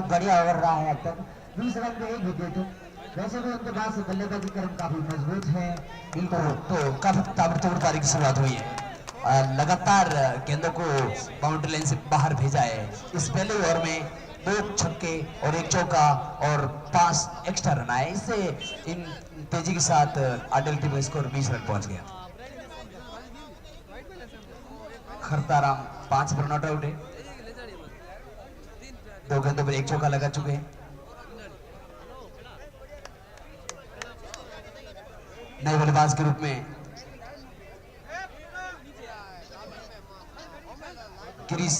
बढ़िया ओवर रहा है अब तक। 20 रन में 1 विकेट। वैसे भी उनके पास बल्लेबाजी क्रम काफी मजबूत है। तो काफी ताबड़तोड़ पारी की शुरुआत हुई है। लगातार गेंदों को बाउंड्री लाइन से बाहर भेजा है। इस पहले ओवर में 2 छक्के और 1 चौका और 5 एक्स्ट्रा रन आए। इससे इन तेजी के साथ आडल टीम का स्कोर 20 रन पहुंच गया। खरताराम 5 पर नॉट आउट है। 2 गेंदों पर 1 चौका लगा चुके हैं। नए बल्लेबाज के रूप में गिरीश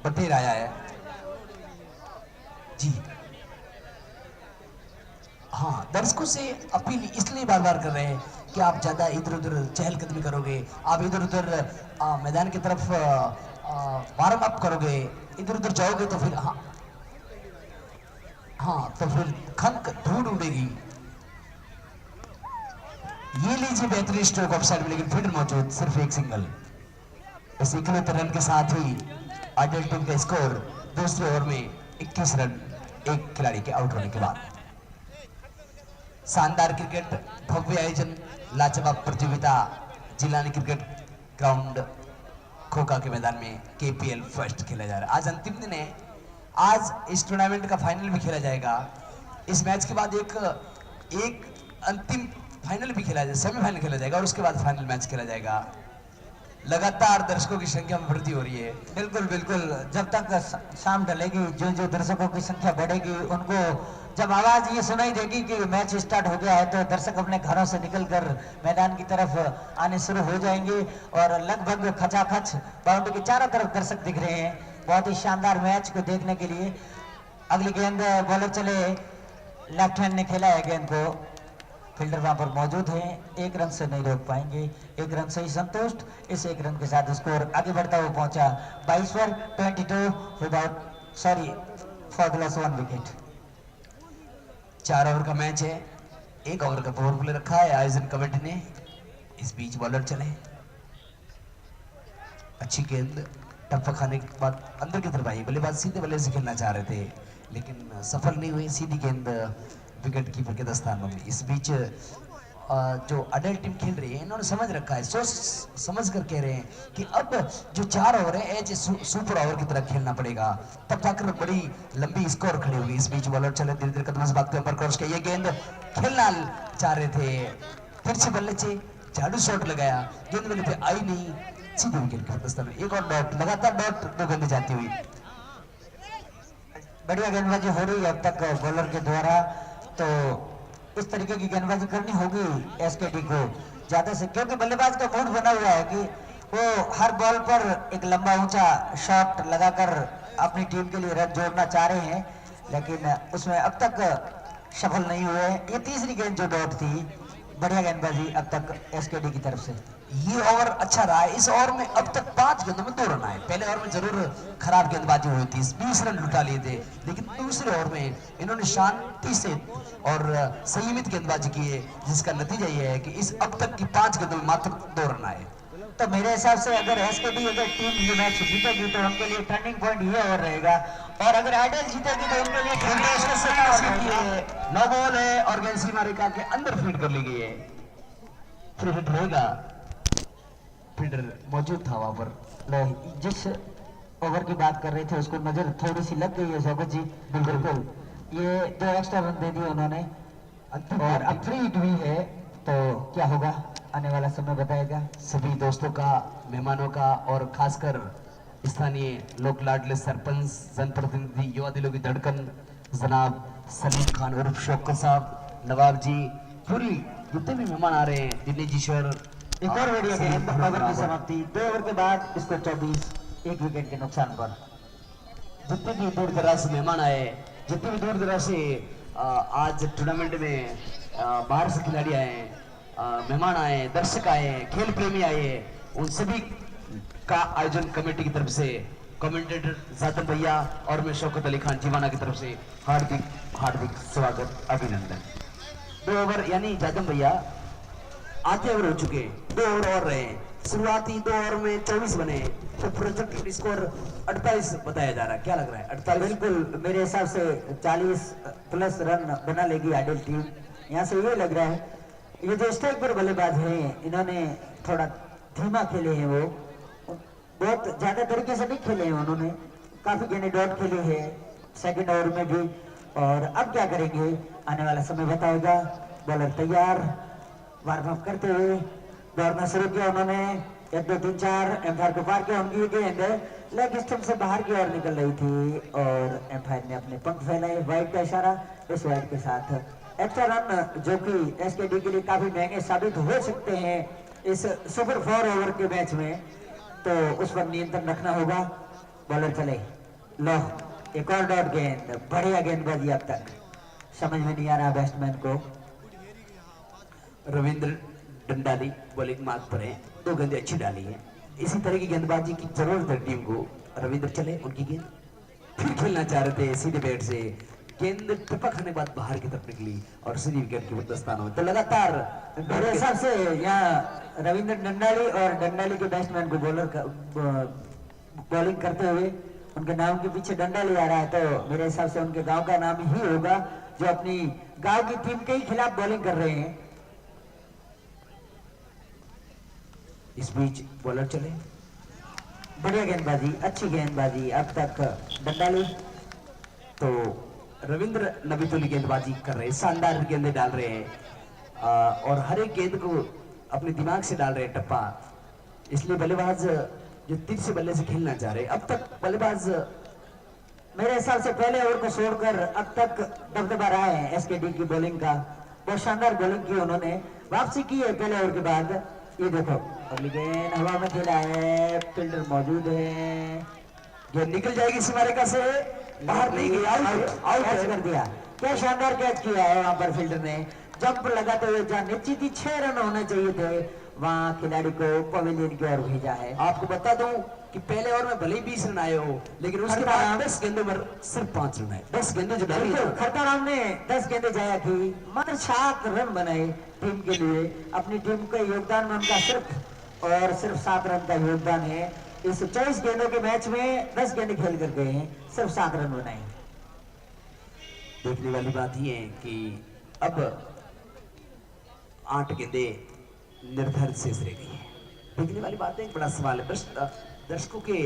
बटेर आया है जी। हाँ, दर्शकों से अपील इसलिए बार बार कर रहे हैं कि आप ज्यादा इधर उधर चहलकदमी करोगे, आप इधर उधर मैदान की तरफ वार्म अप करोगे, इधर उधर जाओगे तो फिर हाँ तो फिर खंक धूल उड़ेगी। ये लीजिए बेहतरीन स्ट्रोक ऑफ साइड में, लेकिन फील्डर मौजूद, सिर्फ 1 सिंगल। इस 71 रन के साथ ही आइडल टीम का स्कोर दूसरे ओवर में 21 रन 1 खिलाड़ी के आउट होने के बाद। शानदार क्रिकेट, भव्य आयोजन, लाजवाब प्रतियोगिता जिलानी क्रिकेट ग्राउंड खोखा के मैदान में KPL फर्स्ट खेला जा रहा है। आज अंतिम दिन है। आज इस टूर्नामेंट का फाइनल भी खेला जाएगा। इस मैच के बाद एक अंतिम फाइनल भी खेला जाएगा, सेमीफाइनल खेला जाएगा और उसके बाद फाइनल मैच खेला जाएगा। लगातार दर्शकों की संख्या में वृद्धि हो रही है। बिल्कुल बिल्कुल, जब तक शाम ढलेगी, जो जो दर्शकों की संख्या बढ़ेगी, उनको जब आवाज ये सुनाई देगी कि मैच स्टार्ट हो गया है, तो दर्शक अपने घरों से निकलकर मैदान की तरफ आने शुरू हो जाएंगे और लगभग खचाखच बाउंड्री के चारों तरफ दर्शक दिख रहे हैं बहुत ही शानदार मैच को देखने के लिए। अगली गेंद बॉलर चले, लेफ्ट हैंड ने खेला है गेंद को, फील्डर वहां पर मौजूद है, 1 रन से नहीं रोक पाएंगे। 1 रन से ही संतुष्ट। इस 1 रन के साथ स्कोर आगे बढ़ता हुआ पहुंचा 22 पर 22 without sorry for the loss 1 wicket. 4 over का मैच है, 1 ओवर का पावर प्ले रखा है आयोजन कमेटी ने। इस बीच बॉलर चले, अच्छी गेंद टप्पा खाने के बाद अंदर की तरफ आई। बल्लेबाज सीधे बल्ले से खेलना चाह रहे थे लेकिन सफल नहीं हुई। सीधी गेंद विकेट कीपर के दस्तानों में। इस बीच जो अडल्ट टीम खेल रही है, इन्होंने समझ रखा है, सोच समझ कर कह रहे हैं कि अब जो 4 ओवर है एज सुपर ओवर की तरह खेलना पड़ेगा, तब जाकर बड़ी लंबी स्कोर खड़ी होगी। इस बीच बॉलर चले, धीरे धीरे कदम से भागते ऊपर क्रॉस किया। ये गेंद खेलना चाह रहे थे, फिर से बल्ले से झाड़ू शॉट लगाया, गेंद बल्ले पे आई नहीं, सीधे विकेट के दस्ताने। एक और डॉट, लगातार डॉट, 2 गेंदें जाती हुई। बढ़िया गेंदबाजी हो रही है अब तक बॉलर के द्वारा। तो इस तरीके की गेंदबाजी करनी होगी SKD को ज्यादा से, क्योंकि बल्लेबाज का मूड बना हुआ है कि वो हर बॉल पर एक लंबा ऊंचा शॉट लगाकर अपनी टीम के लिए रन जोड़ना चाह रहे हैं, लेकिन उसमें अब तक सफल नहीं हुए। ये तीसरी गेंद जो डॉट थी, बढ़िया गेंदबाजी अब तक SKD की तरफ से। ये ओवर अच्छा रहा है। इस ओवर में अब तक 5 गेंदों में 2 रन आए। पहले ओवर में जरूर खराब गेंदबाजी हुई थी, 20 रन लुटा लिए थे, लेकिन दूसरे ओवर में इन्होंने शांति से और संयमित गेंदबाजी की है, जिसका नतीजा ये है कि इस अब तक की 5 गेंदों में मात्र 2 रन आए। तो मेरे हिसाब से अगर SKD अगर टीम ये मैच जीतेगी तो उनके लिए टर्निंग पॉइंट ये और रहेगा, और अगर आइडल जीतेगी तो उनके लिए 9 बॉल है और गेंद सीमा रेखा के अंदर फीड कर ली गई है। फ्री हिट रहेगा। फील्डर मौजूद था वहां पर। जिस ओवर की बात कर रहे थे उसको नजर थोड़ी सी लग गई है स्वागत जी। बिल्कुल, ये 2 एक्स्ट्रा रन दे दिए उन्होंने और अब फ्री हिट हुई है, तो क्या होगा आने वाला समय बताएगा। सभी दोस्तों का, मेहमानों का और खासकर स्थानीय लोक लाडले सरपंच, जनप्रतिनिधि, युवा दिलों की धड़कन जनाब सलीम खान उर्फ शौकत साहब, नवाब जी, पूरी जितने भी मेहमान आ रहे हैं, दिल्ली जी शहर। एक और बढ़िया गेंद, ओवर की समाप्ति 2 ओवर के बाद इसको 24, 1 विकेट के नुकसान पर। जितने भी दूर दराज से मेहमान आए, जितने भी दूर दराज से आज टूर्नामेंट में बाहर से खिलाड़ी आए, मेहमान आए, दर्शक आए, खेल प्रेमी आए, उन सभी का आयोजन कमेटी की तरफ से, कमेंटेटर जादव भैया और मैं शौकत अली खान जीवाना की तरफ से हार्दिक हार्दिक स्वागत, अभिनंदन। 2 ओवर यानी जादव भैया आधे ओवर हो चुके, 2 ओवर और रहे, शुरुआती 2 ओवर में 24 बने, तो प्रोजेक्ट स्कोर 48 बताया जा रहा है। क्या लग रहा है? 48? बिल्कुल मेरे हिसाब से 40 प्लस रन बना लेगी आइडल टीम। यहाँ से ये लग रहा है ये जो स्ट्राइक पर बल्लेबाज हैं इन्होंने थोड़ा धीमा खेले हैं, वो बहुत ज्यादा तरीके से नहीं खेले हैं, उन्होंने काफी गेंदें डॉट खेली है सेकंड ओवर में भी। और अब क्या करेंगे आने वाला समय बताएगा। बॉलर तैयार, वार्म अप करते हुए दौड़ना शुरू किया उन्होंने। 1 2 3 4 एम्पायर को पार किया, उनकी गेंद लेग स्टंप से बाहर की ओर निकल रही थी और एम्पायर ने अपने पंख फैलाए, वाइड का इशारा। इस वाइड के साथ एक्स्ट्रा रन जो कि एसकेडी के लिए काफी महंगे साबित हो सकते हैं इस सुपर 4 ओवर के मैच में, तो उस पर नियंत्रण रखना होगा। बॉलर चले, लो एक और डॉट गेंद, बढ़िया गेंदबाजी। अब तक समझ में नहीं आ रहा बैट्समैन को। रविंद्र डंडाली बॉलिंग मार्क पर है, 2 गेंदें अच्छी डाली है। इसी तरह की गेंदबाजी की जरूरत है टीम को। रविंद्र चले, उनकी गेंद फिर खेलना चाह रहे थे सीधे बैट से, गेंद टपक खाने के बाद बाहर की तरफ निकली और सीधी विकेट की दस्तान हो। तो लगातार मेरे हिसाब से यहाँ रविंद्र डंडाली और डंडाली के बैट्समैन को बॉलिंग करते हुए उनके नाम के पीछे डंडाली आ रहा है, तो मेरे हिसाब से उनके गांव का नाम ही होगा जो अपनी गांव की टीम के ही खिलाफ बॉलिंग कर रहे हैं। इस बीच बॉलर चले, बढ़िया गेंदबाजी, अच्छी गेंदबाजी। अब तक डंडाली तो रविंद्र नबीतुली गेंदबाजी कर रहे हैं, शानदार गेंदें डाल रहे हैं और हर एक गेंद को अपने दिमाग से डाल रहे हैं टप्पा। इसलिए बल्लेबाज जो तीसरे बल्ले से खेलना चाह रहे हैं। अब तक बल्लेबाज मेरे हिसाब से पहले ओवर को छोड़कर अब तक दबदबा रहा है एसकेडी की बॉलिंग का। बहुत शानदार बॉलिंग की उन्होंने, वापसी की है पहले ओवर के बाद। ये देखो अगली गेंद हवा में खेला है, फील्डर मौजूद है, गेंद निकल जाएगी सीमा रेखा से, बाहर नहीं गई, आउट कर दिया। क्या शानदार कैच किया है वहां पर फील्डर ने, जंप लगाते हुए जहां निश्चित ही 6 रन होने चाहिए थे वहां खिलाड़ी को पवेलियन की ओर भेजा है। आपको बता दूं कि पहले ओवर में भले ही 20 रन आए हो, लेकिन उसके बाद 10 गेंदों पर सिर्फ 5 रन आए। 10 गेंदें जो डाली है, खरताराम ने 10 गेंदें जाया की, मात्र 7 रन बनाए टीम के लिए। अपनी टीम के योगदान में उनका सिर्फ और सिर्फ 7 रन का योगदान है। इस 24 गेंदों के मैच में 10 गेंदें खेल कर गए हैं, सिर्फ 7 रन बनाए। देखने वाली बात यह है कि अब 8 गेंदें निर्धारित शेष रह गई है। देखने वाली बात है, एक बड़ा सवाल है दर्शकों के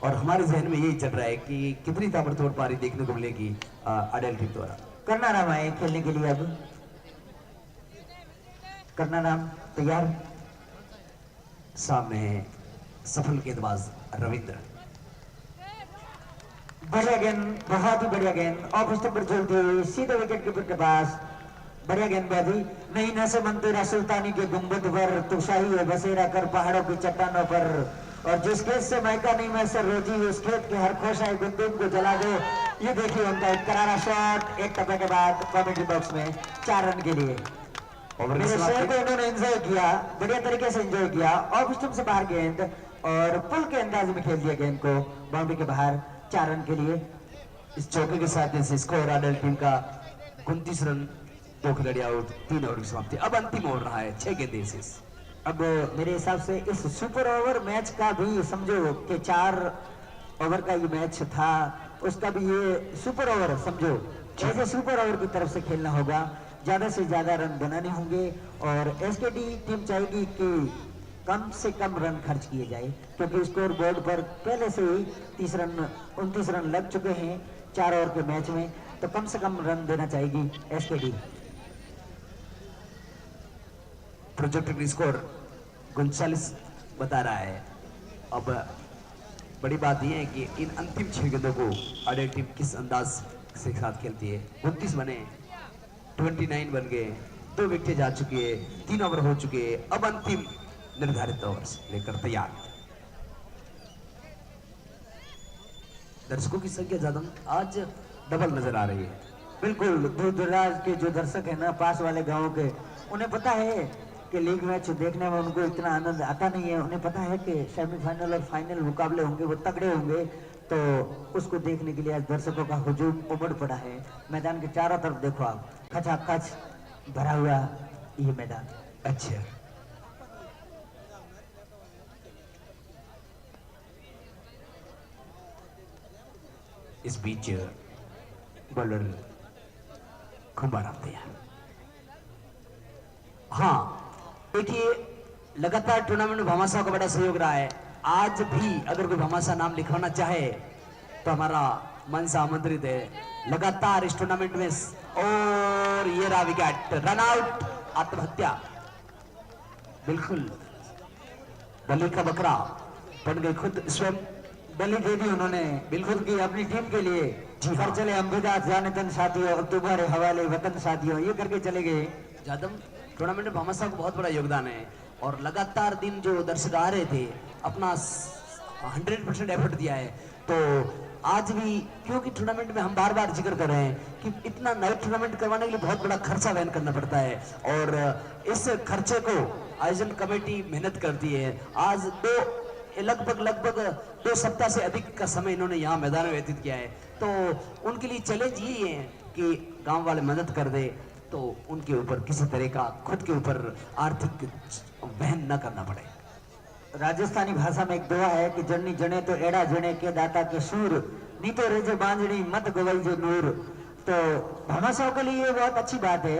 और हमारे जहन में यही चल रहा है कि कितनी ताबड़तोड़ पारी देखने को मिलेगी आइडल टीम द्वारा। करना नाम आए खेलने के लिए। अब करना नाम तैयार, सामने है सफल गेंदबाज रविंद्र। बढ़िया गेंद, बहुत ही बढ़िया गेंद, ऑफ स्टंप पर चलती हुई सीधे विकेट कीपर के पास। बढ़िया गेंदबाजी। नहीं नशे मंतेरा सुल्तानी के गुंबद पर, तू शाही है बसेरा कर पहाड़ों की चट्टानों पर, और जिस खेत से मायका नहीं मैं सर रोजी, उस खेत के हर खोशाई गुंदुम को जला दो। ये देखिए उनका एक करारा शॉट, एक टप्पे के बाद कॉमेंट्री बॉक्स में 4 रन के लिए। मेरे शेर को उन्होंने एंजॉय किया, बढ़िया तरीके से एंजॉय किया। ऑफ स्टंप से बाहर गेंद और पुल के अंदाज में खेल दिया गेंद को बाउंड्री के बाहर, 4 रन के लिए। इस चौके के साथ स्कोर आइडल टीम का 29 रन, 2 खिलाड़ी आउट, 3 ओवर की समाप्ति। अब अंतिम ओवर रहा है, 6 गेंदें शेष। अब मेरे हिसाब से इस सुपर ओवर मैच का भी समझो कि 4 ओवर का ये मैच था, उसका भी ये सुपर ओवर समझो। ऐसे सुपर ओवर की तरफ से खेलना होगा, ज्यादा से ज्यादा रन बनाने होंगे और एसकेडी टीम चाहेगी कि कम से कम रन खर्च किए जाए, क्योंकि स्कोर बोर्ड पर पहले से ही 29 रन लग चुके हैं 4 ओवर के मैच में, तो कम से कम रन देना चाहेगी एसकेडी। प्रोजेक्टेड स्कोर 39 बता रहा है। अब बड़ी बात यह है कि इन अंतिम 6 गेंदों को आइडल टीम किस अंदाज से साथ खेलती है। 29 बने, 29 बन गए, 2 विकेट जा चुकी है, 3 ओवर हो चुके हैं। अब अंतिम निर्धारित ओवर लेकर तैयार। दर्शकों की संख्या ज्यादा आज डबल नजर आ रही है। बिल्कुल, दूर दराज के जो दर्शक है ना, पास वाले गांवों के, उन्हें पता है कि लीग मैच देखने में उनको इतना आनंद आता नहीं है। उन्हें पता है कि सेमीफाइनल और फाइनल मुकाबले होंगे, वो तगड़े होंगे, तो उसको देखने के लिए आज दर्शकों का हुजूम उमड़ पड़ा है। मैदान के चारों तरफ देखो आप, खचाखच भरा हुआ ये मैदान। अच्छा, इस बीच बॉलर खुम्बा राम तैयार। हाँ देखिए, लगातार टूर्नामेंट में भामाशाह का बड़ा सहयोग रहा है। आज भी अगर कोई भामाशाह नाम लिखवाना चाहे तो हमारा मन से आमंत्रित है। लगातार इस टूर्नामेंट में और ये रहा विकेट, रन आउट, आत्महत्या। बिल्कुल बलि का बकरा बन गई खुद स्वयं। बलि दे दी उन्होंने बिल्कुल की अपनी टीम के लिए। कर चले अंबिदा जाने तन साथियों, अब तुम्हारे हवाले वतन साथियों, ये करके चले गए। जादम टूर्नामेंट में भामाशाह को बहुत बड़ा योगदान है और लगातार दिन जो दर्शक आ रहे थे अपना 100% एफर्ट दिया है। तो आज भी, क्योंकि टूर्नामेंट में हम बार बार जिक्र कर रहे हैं कि इतना नया टूर्नामेंट करवाने के लिए बहुत बड़ा खर्चा वहन करना पड़ता है और इस खर्चे को आयोजन कमेटी मेहनत करती है। आज लगभग 2 सप्ताह से अधिक का समय इन्होंने यहाँ मैदान में व्यतीत किया है। तो उनके लिए चैलेंज यही है कि गांव वाले मदद कर दे तो उनके ऊपर किसी तरह का खुद के ऊपर आर्थिक वहन न करना पड़े। राजस्थानी भाषा में एक दुआ है कि जड़नी जने तो एड़ा जने के दाता के सूर, नी तो रेजे बांजड़ी मत गवई जो नूर। तो भामाशाह के लिए ये बहुत अच्छी बात है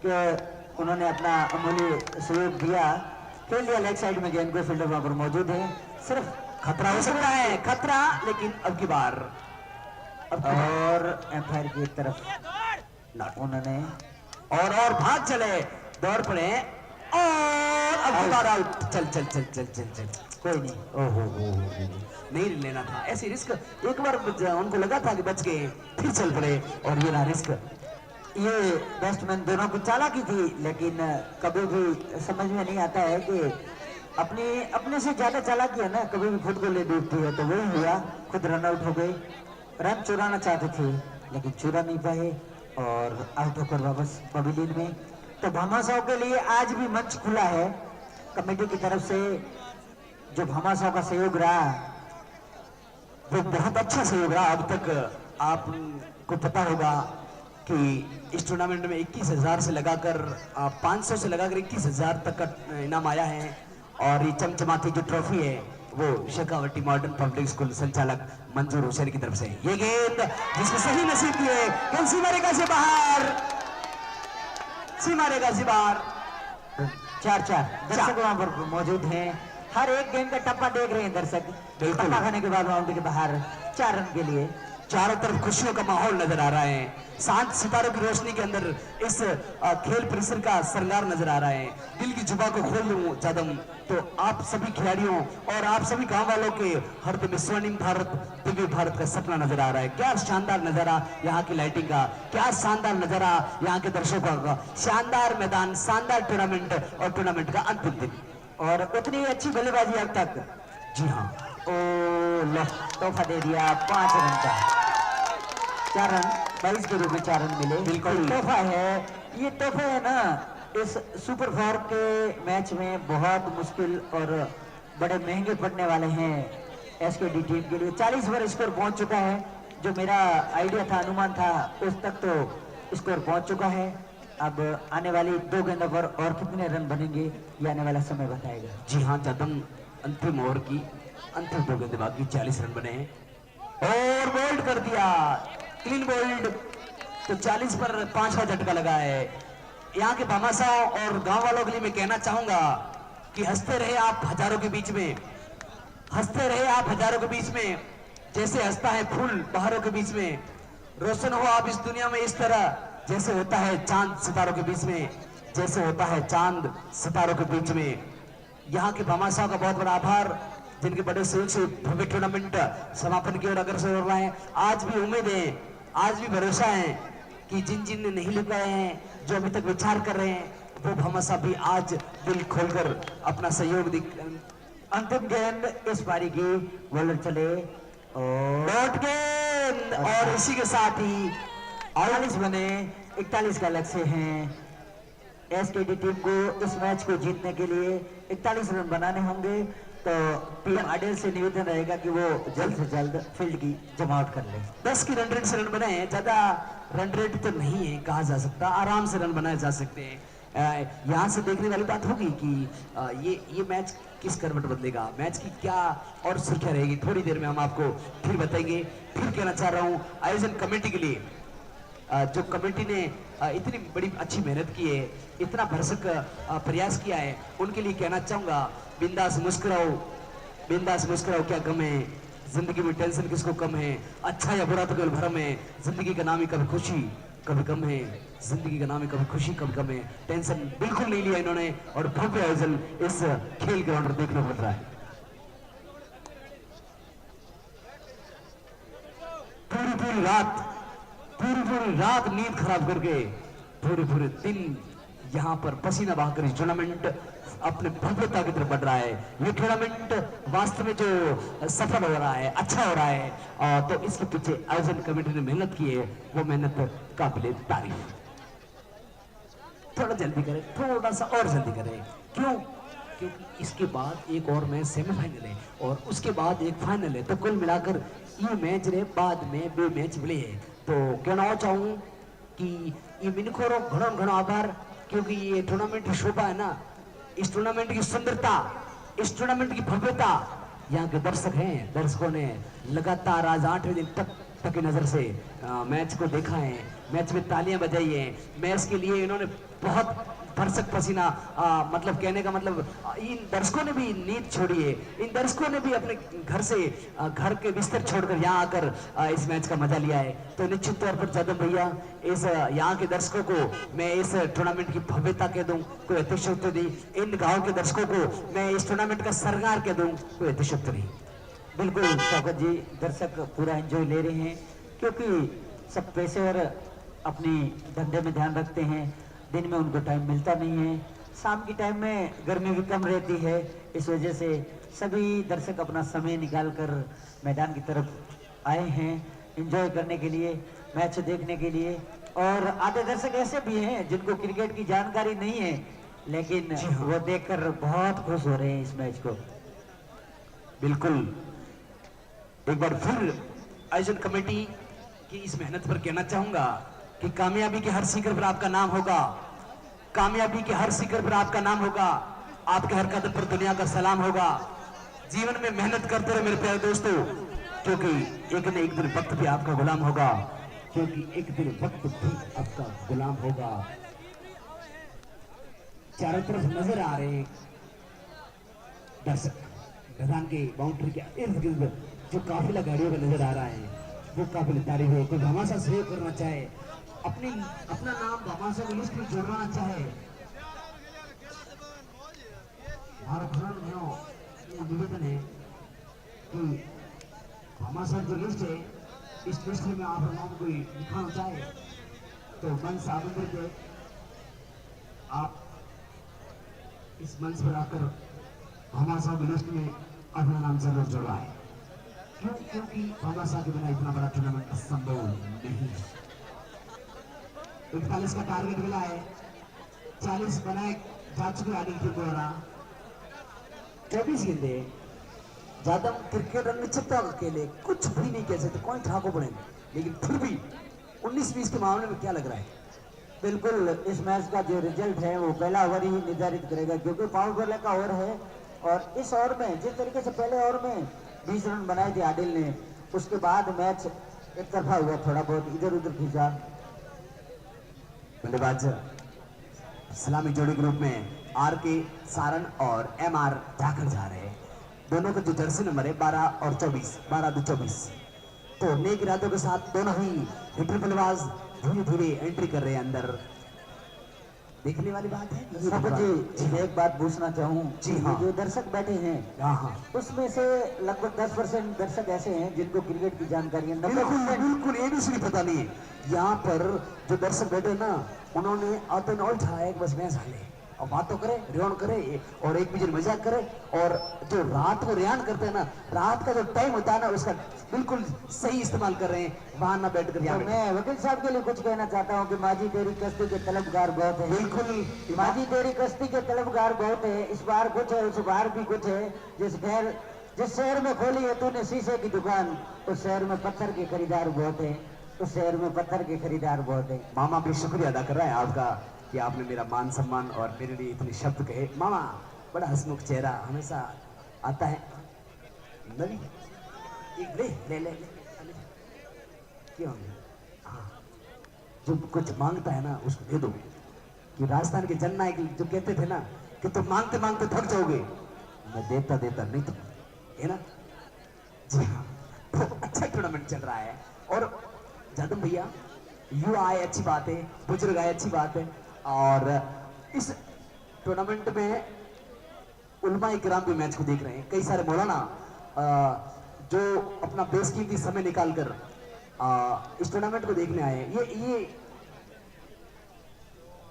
कि उन्होंने अपना अमूल्य सहयोग दिया। खेल लिया लेग साइड में, गेंद को फील्डर वहां पर मौजूद है। सिर्फ खतरा हो सकता है, खतरा, लेकिन अब की बार और एम्पायर की तरफ उन्होंने और भाग चले, दौड़ पड़े और अब की बार आउट। चल चल चल चल चल चल, कोई नहीं। ओहो नहीं लेना था ऐसी रिस्क। एक बार उनको लगा था कि बच गए, फिर चल पड़े और ये ना रिस्क। ये बैट्समैन दोनों की चालाकी थी, लेकिन कभी भी समझ में नहीं आता है कि अपने से ज्यादा चालाकी है ना, कभी भी खुद को ले डूबती है। तो वही हुआ, खुद रन आउट हो गए। रन चुराना चाहते थे लेकिन चुरा नहीं पाए और आउट होकर वापस पवेलियन में। तो भामाशाह के लिए आज भी मंच खुला है कमेटी की तरफ से। जो भामाशाह का सहयोग रहा वो बहुत अच्छा सहयोग रहा। अब तक आपको पता होगा कि इस टूर्नामेंट में 21,000 से लगाकर 500 से लगाकर 21,000 तक का इनाम आया है। और ये चमचमाती जो ट्रॉफी है वो शेखावटी मॉडर्न पब्लिक स्कूल संचालक मंजूर हुसैन की तरफ से। ये गेंद जिसको सही नसीब की है, गेंद सीमा रेखा से बाहर, सीमा रेखा से बाहर। 4-4 दर्शक वहां पर मौजूद हैं। हर एक गेंद का टप्पा देख रहे हैं दर्शक। टप्पा खाने के बाद बाउंड्री के बाहर 4 रन के लिए। चारों तरफ खुशियों का माहौल नजर आ रहा है। शांत सितारों की रोशनी के अंदर इस खेल परिसर का श्रृंगार नजर आ रहा है। दिल की जुबान को खोल लूं जादम तो आप सभी खिलाड़ियों और आप सभी गांव वालों के हृदय में स्वर्णिम भारत, दिव्य भारत का सपना नजर आ रहा है। क्या शानदार नजारा यहाँ की लाइटिंग का, क्या शानदार नजारा यहाँ के दर्शकों का, शानदार मैदान, शानदार टूर्नामेंट और टूर्नामेंट का अंतिम दिन और उतनी अच्छी बल्लेबाजी अब तक। जी हाँ, ओ तोहफा दे दिया 5 रन का। 4 रन 22 के रूप में 4 रन मिले। बिल्कुल तोहफा है। ये तोहफे है ना, इस सुपर 4 के मैच में बहुत मुश्किल और बड़े महंगे पड़ने वाले हैं एसकेडी टीम के लिए। 40 पर स्कोर पहुंच चुका है। जो मेरा आइडिया था, अनुमान था, उस तक तो स्कोर पहुंच चुका है। अब आने वाली 2 गेंदों पर और कितने रन बनेंगे ये आने वाला समय बताएगा। जी हाँ जादम, अंतिम ओवर की अंतिम 2 गेंदें बाकी, 40 रन बने हैं और बोल्ड कर दिया, क्लीन बोल्ड। तो 40 पर 5 का झटका लगा है। यहाँ के भामाशाह और गांव वालों के लिए मैं कहना चाहूंगा कि हंसते रहे आप हजारों के बीच में, हंसते रहे आप हजारों के बीच में, जैसे हंसता है फूल बहारों के बीच में। रोशन हो आप इस दुनिया में इस तरह जैसे होता है चांद सितारों के बीच में, जैसे होता है चांद सितारों के बीच में। यहाँ के भामाशाह का बहुत बड़ा आभार, जिनके बड़े सहयोग से भव्य टूर्नामेंट समापन की ओर अग्रसर हो रहा है। आज भी उम्मीद है, आज भी भरोसा है कि जिन जिन ने नहीं लिख रहे हैं, जो अभी तक विचार कर रहे हैं, वो भामाशाह भी आज दिल खोलकर अपना सहयोग अंतिम गेंद इस पारी की, बॉलर चले और डॉट गेंद और इसी के साथ ही 48 बने। 41 का लक्ष्य है एसकेडी टीम को। इस मैच को जीतने के लिए 41 रन बनाने होंगे। तो पीएम आडेल से निवेदन रहेगा कि वो जल्द से जल्द फील्ड की जमावट कर ले। 10 की रन रेट से रन बनाए, ज्यादा रन रेट तो नहीं है कहा जा सकता, आराम से रन बनाए जा सकते हैं। यहाँ से देखने वाली बात होगी कि ये मैच किस करवट बदलेगा, मैच की क्या और सुर्खियां रहेगी, थोड़ी देर में हम आपको फिर बताएंगे। फिर कहना चाह रहा हूं आयोजन कमेटी के लिए, जो कमेटी ने इतनी बड़ी अच्छी मेहनत की है, इतना भरसक प्रयास किया है, उनके लिए कहना चाहूंगा बिंदास मुस्कुराओ, बिंदास मुस्कुराओ, क्या गम है जिंदगी में, टेंशन किसको कम है, अच्छा या बुरा तो केवल भरम है, जिंदगी का नाम ही कभी खुशी कभी गम है, जिंदगी का नाम है कभी खुशी कभी गम है। टेंशन बिल्कुल नहीं लिया इन्होंने और भव्य आयोजन इस खेल ग्राउंड पर देखने को मिल रहा है। पूरी रात नींद खराब करके पूरे दिन यहाँ पर पसीना बहाकर इस टूर्नामेंट अपने भव्यता की तरफ बढ़ रहा है। ये टूर्नामेंट वास्तव में जो सफल हो रहा है, अच्छा हो रहा है, तो इसके पीछे आयोजन कमेटी ने मेहनत की है, वो मेहनत काबिले तारीफ। थोड़ा जल्दी करें, थोड़ा सा और जल्दी करें। क्यों? क्योंकि इसके बाद एक और मैच सेमीफाइनल है और उसके बाद एक फाइनल है, तो कुल मिलाकर ये मैच रे बाद में बे मैच मिले है। तो कहना चाहूँ कि ये मिनखोरो घणो घणो आभार, क्योंकि ये टूर्नामेंट की शोभा है ना, इस टूर्नामेंट की सुंदरता, इस टूर्नामेंट की भव्यता यहाँ के दर्शक हैं, दर्शकों ने लगातार आज 8वें दिन तक की नजर से मैच को देखा है, मैच में तालियां बजाई है, मैच के लिए इन्होंने बहुत भरसक पसीना, मतलब कहने का मतलब इन दर्शकों ने भी नींद छोड़ी है, इन दर्शकों ने भी अपने घर से घर के बिस्तर छोड़कर यहाँ आकर इस मैच का मजा लिया है। तो निश्चित तौर पर जादव भैया, इस यहाँ के दर्शकों को मैं इस टूर्नामेंट की भव्यता कह दूं, कोई अतिशयोक्ति नहीं। इन गांव के दर्शकों को मैं इस टूर्नामेंट का सरकार कह दूं, कोई अतिशयोक्ति नहीं। बिल्कुल शौकत जी, दर्शक पूरा एंजॉय ले रहे हैं, क्योंकि सब पेशेवर अपनी धंधे में ध्यान रखते हैं, दिन में उनको टाइम मिलता नहीं है, शाम की टाइम में गर्मी भी कम रहती है, इस वजह से सभी दर्शक अपना समय निकालकर मैदान की तरफ आए हैं एंजॉय करने के लिए, मैच देखने के लिए। और आधे दर्शक ऐसे भी हैं जिनको क्रिकेट की जानकारी नहीं है, लेकिन वो देखकर बहुत खुश हो रहे हैं इस मैच को। बिल्कुल, एक बार फिर आयोजन कमेटी की इस मेहनत पर कहना चाहूंगा कि कामयाबी के हर शिखर पर आपका नाम होगा, कामयाबी के हर शिखर पर आपका नाम होगा, आपके हर कदम पर दुनिया का सलाम होगा। जीवन में मेहनत करते रहे मेरे प्यारे दोस्तों, क्योंकि एक न एक दिन वक्त भी आपका गुलाम होगा, क्योंकि एक दिन वक्त भी आपका गुलाम होगा। चारों तरफ नजर आ रहे दर्शक, मैदान के बाउंड्री के इर्द गिर्द जो काफिला गाड़ियों का नजर आ रहा है, वो काफिले तारीफ है। कोई घमासा सहयोग करना चाहे, अपना नाम घमासा की लिस्ट में जोड़ना चाहे, निवेदन है कि घमासा जो लिस्ट है, इस लिस्ट में आप नाम कोई लिखाना चाहे तो मंच आमंत्रित है, आप इस मंच पर आकर घमासा की लिस्ट में अपना नाम जरूर जोड़वाए। क्यों? क्योंकि घमासा के बिना इतना बड़ा टूर्नामेंट संभव नहीं है। 41 का टारगेट मिला है, 40 बनाए जा चुके आगे के द्वारा, 24 गेंदे। ज्यादा क्रिकेट अनिश्चितता अकेले कुछ भी नहीं कह सकते, कोई ठाको पड़े, लेकिन फिर भी 19-20 के मामले में क्या लग रहा है? बिल्कुल, इस मैच का जो रिजल्ट है वो पहला ओवर ही निर्धारित करेगा, क्योंकि पावर प्ले का ओवर है और इस ओवर में जिस तरीके से पहले ओवर में 20 रन बनाए थे आदिल ने, उसके बाद मैच एक तरफा हुआ, थोड़ा बहुत इधर उधर खींचा। बल्लेबाज सलामी जोड़ी ग्रुप में आर.के. सारण और एम.आर. जाकर जा रहे हैं, दोनों का जो जर्सी नंबर है 12 और 24, 12-24। तो नेक इरादों के साथ दोनों ही हिटर बल्लेबाज धीरे धीरे एंट्री कर रहे हैं अंदर। देखने वाली बात है शौकत जी, एक बात पूछना चाहूँ, जी हाँ, जो दर्शक बैठे हैं, हाँ, उसमें से लगभग 10% दर्शक ऐसे हैं जिनको क्रिकेट की जानकारी है। बिल्कुल ABC पता नहीं है। यहाँ पर जो दर्शक बैठे ना, उन्होंने आते न उठाए बस मैच हाले और बातों करे, रियान करे और एक दूसरे मजाक करे, और जो रात को रियान करते हैं ना, रात का जो टाइम होता है ना, उसका बिल्कुल सही इस्तेमाल कर रहे हैं, वहां ना बैठ कर। तो मैं वकील साहब के लिए कुछ कहना चाहता हूँ कि माझी तेरी कश्ती के तलबगार बहुत है। बिल्कुल, माझी तेरी कश्ती के तलबगार बहुत है, इस बार कुछ है, उस बार भी कुछ है। जिस शहर में खोली है तूने शीशे की दुकान, उस शहर में पत्थर के खरीदार बहुत है, उस शहर में पत्थर के खरीदार बहुत है। मामा भी शुक्रिया अदा कर रहा है आपका कि आपने मेरा मान सम्मान और मेरे लिए इतने शब्द कहे। मामा बड़ा हंसमुख चेहरा हमेशा आता है। नवी एक ले ले ले, ले, ले। क्यों हाँ, जो कुछ मांगता है ना उसको दे दो। कि राजस्थान के जननायक जो कहते थे ना कि तुम मांगते मांगते थक जाओगे, मैं देता देता नहीं थक, है ना। जी हाँ, तो अच्छा टूर्नामेंट चल रहा है। और जादव भैया युवा आए अच्छी बात है, बुजुर्ग आए अच्छी बात है। और इस टूर्नामेंट में उलमा इकराम भी मैच को देख रहे हैं। कई सारे मौलाना जो अपना बेशकीमती समय निकालकर इस टूर्नामेंट को देखने आए हैं। ये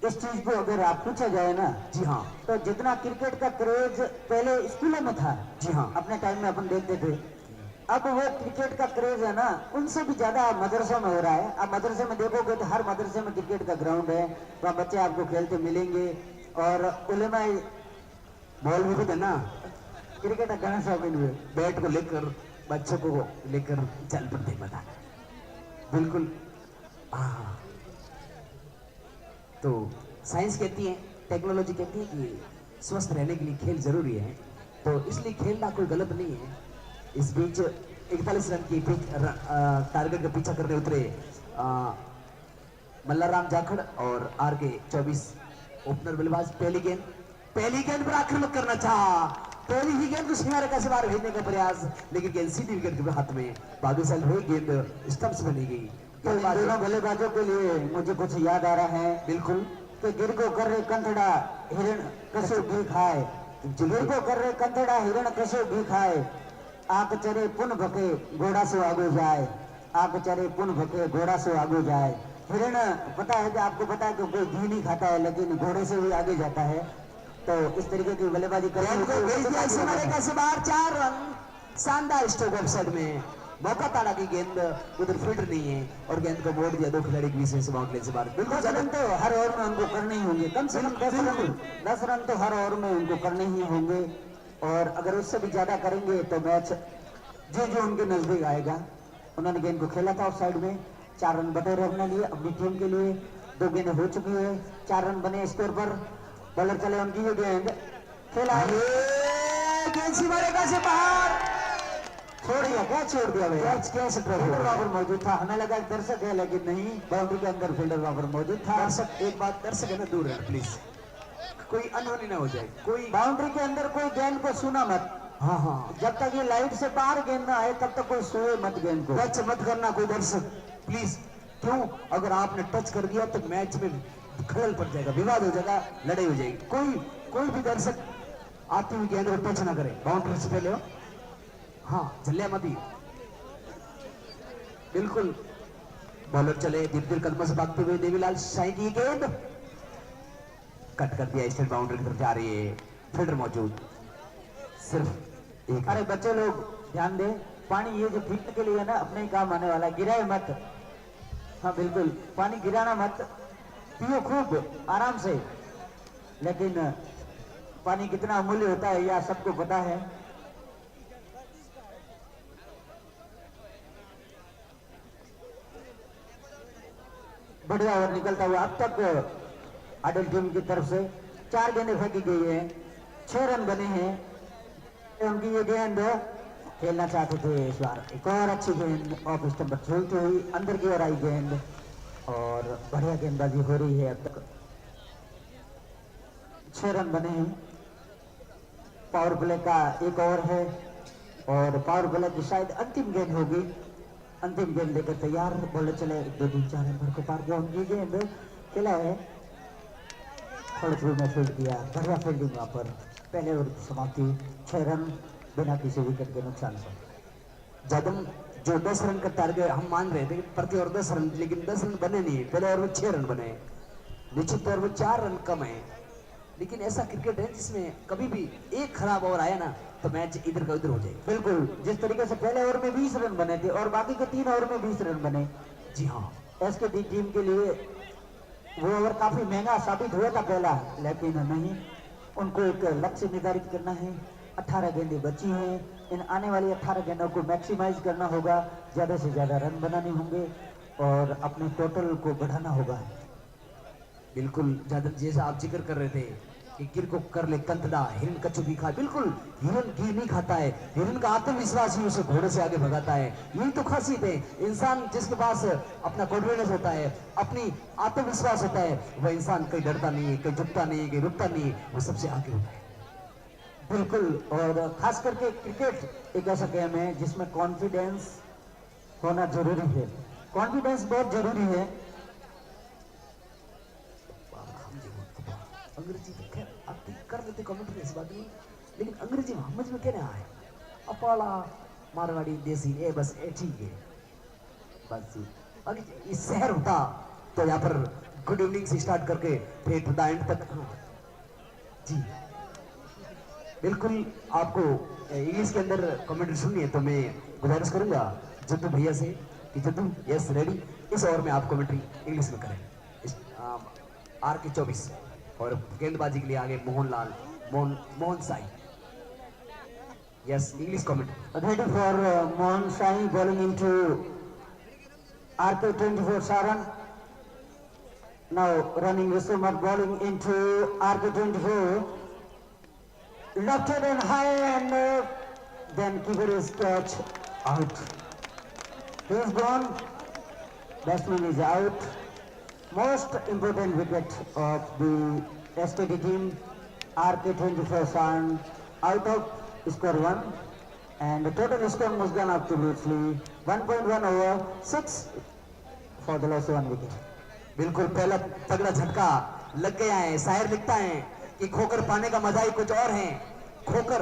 इस चीज को अगर आप पूछा जाए ना, जी हाँ, तो जितना क्रिकेट का क्रेज पहले स्कूलों में था, जी हाँ, अपने टाइम में अपन देखते थे, अब वो क्रिकेट का क्रेज है ना उनसे भी ज्यादा मदरसों में हो रहा है। अब मदरसे में देखोगे तो हर मदरसे में क्रिकेट का ग्राउंड है, वहाँ बच्चे आपको खेलते मिलेंगे। और उलेमा बॉल भी खुद है ना, क्रिकेट का घना शौकीन हुए, बैट को लेकर बच्चों को लेकर चल पड़ते बता। बिल्कुल हाँ। तो साइंस कहती है, टेक्नोलॉजी कहती है कि स्वस्थ रहने के लिए खेल जरूरी है, तो इसलिए खेलना कोई गलत नहीं है। इस बीच 41 रन की टारगेट का पीछा करने उतरे मल्लाराम जाखड़ और आर.के. 24 ओपनर बल्लेबाज। पहली गेंद पर आक्रमण करना चाहा, पहली ही गेंद को सीमा रेखा से बाहर भेजने का प्रयास, लेकिन गेंद सीधी विकेट के हाथ में भाग्यशाली हुई, गेंद स्टंप्स बनी गई। तो इन दोनों बल्लेबाजों के लिए मुझे कुछ याद आ रहा है। बिल्कुल कि गिर को कर रहे कंथड़ा हिरण कसो घी खाए, गिर को कर रहे कंथड़ा हिरण कसो घी खाए, आक चरे पुन भके घोड़ा से आगे जाए, आक चरे पुन भके घोड़ा से आगे जाए। हिरण पता है कि आपको पता है कि कोई घी नहीं खाता है, लेकिन घोड़े से भी आगे जाता है। तो इस तरीके की बल्लेबाजी करें। 4 रन, शानदार स्ट्रोक ऑफ साइड में मौका ताड़ा की गेंद उधर फील्डर नहीं है और गेंद को मोड़ दिया, दो खिलाड़ी के बीच से बाउंड्री से बाहर। बिल्कुल 10 रन तो हर ओवर में उनको करने ही होंगे, कम से कम 10 रन तो हर ओवर में उनको करने ही होंगे। और अगर उससे भी ज्यादा करेंगे तो मैच जो उनके नजदीक आएगा। उन्होंने गेंद को खेला था उस साइड में, 4 रन बटोरे अपने लिए, अपनी टीम के लिए। 2 गेंदें हो चुकी है, 4 रन बने स्कोर पर। बॉलर चले उनकी ये गेंद खेला, गेंद सीमा रेखा से बाहर छोड़ दिया। क्या छोड़ दिया भैया? कैच फील्डर वहां पर मौजूद था, हमें लगा दर्शक है, लेकिन नहीं, बाउंड्री के अंदर फील्डर वहां पर मौजूद था। दर्शक एक बात, दर्शक है ना दूर है प्लीज, कोई अनहोनी ना हो जाए। कोई बाउंड्री के अंदर कोई गेंद को छूना मत। हाँ हाँ, जब तक ये लाइट से बाहर गेंद ना आए तब तक कोई छुए मत गेंद को, टच मत करना कोई दर्शक प्लीज। क्यों? अगर आपने टच कर दिया तो मैच में खलल पड़ जाएगा, विवाद हो जाएगा, लड़ाई हो जाएगी। कोई भी दर्शक आती हुई गेंद को टच ना करे, बाउंड्री से पहले हो। हाँ, झल्लिया मत ही। बिल्कुल, बॉलर चले धीरे कदमों से भागते हुए, देवीलाल शाही की गेंद कट कर दिया, स्टेट बाउंड्री की तरफ जा रही है, फील्डर मौजूद सिर्फ एक। अरे बच्चे लोग ध्यान दें, पानी ये जो पीने के लिए है ना अपने ही काम आने वाला है, गिराए मत। हाँ बिल्कुल, पानी गिराना मत, पियो खूब आराम से। लेकिन पानी कितना अमूल्य होता है यह सबको पता है। बढ़िया ओवर निकलता हुआ अब तक आडल टीम की तरफ से 4 गेंदें फेंकी गई है, 6 रन बने हैं। उनकी ये गेंद खेलना चाहते थे इस बार, एक और अच्छी गेंद ऑफ स्टंप पर झूलती हुई अंदर की ओर आई गेंद, और बढ़िया गेंदबाजी हो रही है। अब तक 6 रन बने हैं। पावर प्ले का एक ओवर है और पावर प्ले की शायद अंतिम गेंद होगी। अंतिम गेंद लेकर तैयार, बॉलर चले 2 3 4 रन भर को पार किया। उनकी गेंद खेला है, थोड़ा थ्रू में फील्ड किया, बढ़िया फील्डिंग वहां पर। पहले ओवर की समाप्ति 6 रन बिना किसी विकेट के नुकसान पर। जदम जो 10 रन का टारगेट हम मान रहे थे प्रति ओवर 10 रन, लेकिन 10 रन बने नहीं। पहले ओवर में 6 रन बने, निश्चित तौर पर 4 रन कम है। लेकिन ऐसा क्रिकेट है जिसमें कभी भी एक खराब ओवर आया ना तो मैच इधर का उधर हो जाएगा। बिल्कुल, जिस तरीके से पहले ओवर में 20 रन बने थे और बाकी के 3 ओवर में 20 रन बने। जी हाँ, एसके टीम के लिए वो ओवर काफी महंगा साबित हुआ था पहला, लेकिन नहीं, उनको एक लक्ष्य निर्धारित करना है। 18 गेंदें बची हैं, इन आने वाली 18 गेंदों को मैक्सिमाइज करना होगा, ज्यादा से ज्यादा रन बनाने होंगे और अपने टोटल को बढ़ाना होगा। बिल्कुल, ज्यादा जैसा आप जिक्र कर रहे थे कि गिर को कर ले कंतदा, हिरण कच्चू भी खाए। बिल्कुल हिरण गिर नहीं खाता है, हिरण का आत्मविश्वास ही उसे घोड़े से आगे भगाता है। यही तो खासियत है, इंसान जिसके पास अपना कॉन्फिडेंस होता है, अपनी आत्मविश्वास होता है, वह इंसान कहीं डरता नहीं है, कहीं झुकता नहीं है, कहीं रुकता नहीं है, वो सबसे आगे होता है। बिल्कुल, और खास करके क्रिकेट एक ऐसा गेम है जिसमें कॉन्फिडेंस होना जरूरी है। कॉन्फिडेंस बहुत जरूरी है। अंग्रेजी तो खैर आप कर लेते कमेंट्री इस बात में, लेकिन अंग्रेजी समझ में क्या नहीं आया। अपाला मारवाड़ी देसी ए बस ए ठीक है बस। अगर इस शहर होता तो यहाँ पर गुड इवनिंग से स्टार्ट करके फिर टू द एंड तक। जी बिल्कुल, आपको इंग्लिश के अंदर कमेंट्री सुननी है तो मैं गुजारिश करूंगा जद्दू भैया से कि जद्दू यस रेडी, इस ओवर में आप कमेंट्री इंग्लिश में करें। आर के 24 और गेंदबाजी के लिए आगे Mohanlal Mohan Sai. Yes English comment. Ready for Mohan Sai bowling into RK24 Saran. Now running Vishwamar bowling into RK24. Lofted and high and then keeper is catch out. He is gone. Batsman is out. Most important wicket of the STD team, RK24 Saran, out of score 1, and the total score was gone up to Bruce 1.1 over 6 for the loss of 1 wicket. बिल्कुल पहला तगड़ा झटका लग गया है। शायर लिखता है कि खोकर पाने का मजा ही कुछ और है। खोकर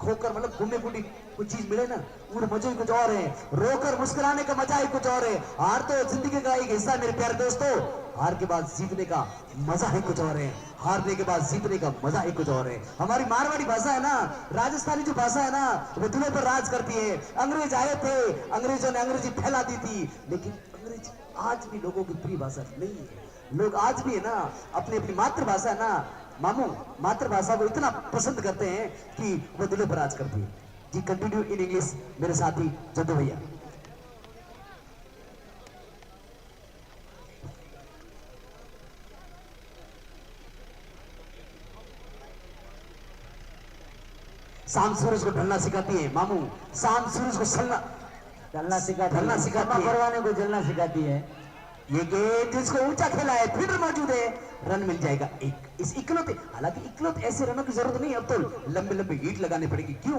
खोकर मतलब घूमे फूटी कुछ चीज मिले ना, वो मजा ही कुछ और है। रोकर मुस्कुराने का मजा ही कुछ और है। हार तो जिंदगी का एक हिस्सा मेरे प्यारे दोस्तों, हार के बाद जीतने का मजा ही कुछ और है, हारने के बाद जीतने का मजा ही कुछ और है। हमारी मारवाड़ी भाषा है ना, राजस्थानी जो भाषा है ना, वो दुनिया पर राज करती है। अंग्रेज आए थे, अंग्रेजों ने अंग्रेजी फैला दी थी, लेकिन अंग्रेजी आज भी लोगों की प्रिय भाषा नहीं है। लोग आज भी है ना अपनी अपनी मातृभाषा है ना मामू, मातृभाषा को इतना पसंद करते हैं कि वो दिलों पर राज करती है। जी कंटिन्यू इन इंग्लिश मेरे साथी जद्दू भैया। शाम सूरज को ढलना सिखाती है मामू, शाम सूरज को ढलना सिखाती है, परवाने को जलना सिखाती है। ये गेंद जिसको ऊंचा खेला है, फील्डर मौजूद है, रन मिल जाएगा एक। इस इकलौते, हालांकि इकलौते ऐसे रनों की जरूरत नहीं है, अब तो लंबे लंबे हीट लगाने पड़ेगी। क्यों?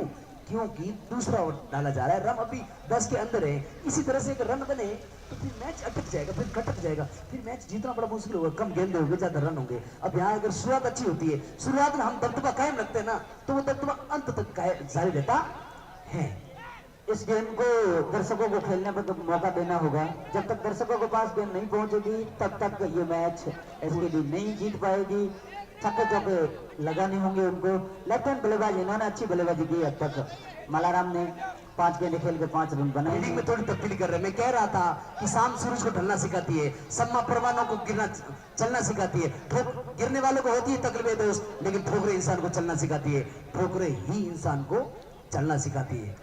क्योंकि दूसरा ओवर डाला जा रहा है, रन अभी 10 के अंदर है। इसी तरह से अगर रन बने तो फिर मैच अटक जाएगा, फिर कटक जाएगा, फिर मैच जीतना बड़ा मुश्किल होगा। कम गेंदे होंगे, ज्यादा रन होंगे। अब यहाँ अगर शुरुआत अच्छी होती है, शुरुआत में हम दबदबा कायम रखते हैं ना, तो वो दबदबा अंत तक जारी रहता है। इस गेम को दर्शकों को खेलने पर तो मौका देना होगा। जब तक दर्शकों के पास गेम नहीं पहुंचेगी तब तक ये मैच एसकेडी नहीं जीत पाएगी। छक्के चौके लगाने होंगे उनको। लेफ्ट हैंड बल्लेबाज, इन्होंने अच्छी बल्लेबाजी की अब तक। मलाराम ने 5 गेंदें खेल के 5 रन बनाए। फील्डिंग में थोड़ी तब्दीली कर रहे हैं। मैं कह रहा था कि शाम सूरज को ढलना सिखाती है, सम्मा परवानों को गिरना चलना सिखाती है। गिरने वालों को होती है तकलीफ दोस्त, लेकिन ठोकरे इंसान को चलना सिखाती है, ठोकरे ही इंसान को चलना सिखाती है।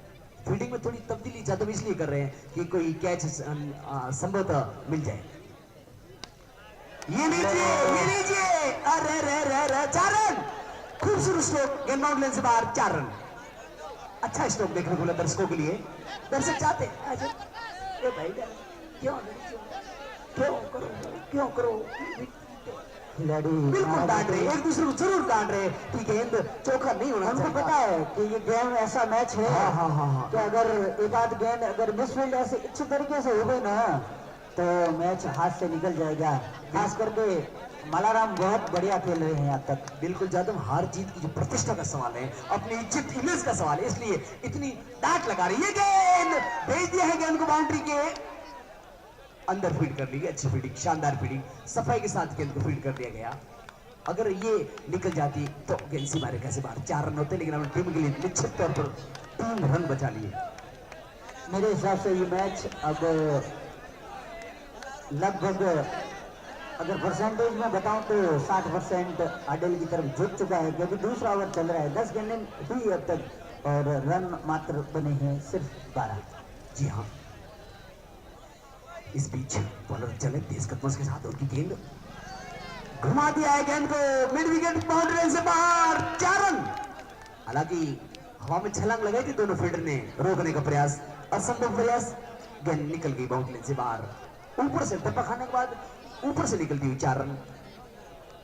फील्डिंग में थोड़ी तब्दीली ज्यादा इसलिए कर रहे हैं कि कोई कैच संभवतः मिल जाए। ये लीजिए, अरे रे रे रे 4 रन, खूबसूरत स्ट्रोक, गेंद आउट लेन से बाहर 4 रन। अच्छा स्ट्रोक देखने को मिला दर्शकों के लिए। दर्शक चाहते ए भाई क्यों करो खिलाड़ी बिल्कुल डांट रहे, एक दूसरे को जरूर डांट रहे कि गेंद चौका नहीं होना चाहिए। उनको पता है कि ये गेम ऐसा मैच है कि अगर एक आध गेंद अगर मिसफील्ड ऐसे अच्छे तरीके से हो गई ना तो मैच हाथ से निकल जाएगा। खास करके मलाराम बहुत बढ़िया खेल रहे हैं अब तक। बिल्कुल जादव, हार जीत की जो प्रतिष्ठा का सवाल है, अपनी इज्जत इमेज का सवाल है, इसलिए इतनी डांट लगा रही है। गेंद भेज दिया है, गेंद को बाउंड्री के अंदर फीड कर ली गई। अच्छी फील्डिंग, शानदार फील्डिंग, सफाई के साथ गेंद को फीड कर दिया गया। अगर ये निकल जाती तो गेंद से मारे कैसे बाहर 4 रन होते, लेकिन हमने टीम के लिए निश्चित तौर पर 3 रन बचा लिए। मेरे हिसाब से ये मैच अब लगभग अगर परसेंटेज में बताऊं तो 60% आडेल की तरफ झुक चुका है, क्योंकि दूसरा ओवर चल रहा है। 10 गेंदें हुई अब तक और रन मात्र बने हैं सिर्फ 12। जी हाँ, इस बीच बॉलर चले तेज कदमों के साथ, उनकी गेंद घुमा दिया है गेंद को, मिड विकेट बाउंड्री से बाहर, 4 रन। हालांकि हवा में छलांग लगाई थी दोनों फील्डर ने, रोकने का प्रयास, असंभव प्रयास, गेंद निकल गई बाउंड्री से बाहर। ऊपर से टप्पा खाने के बाद ऊपर से निकलती हुई 4 रन।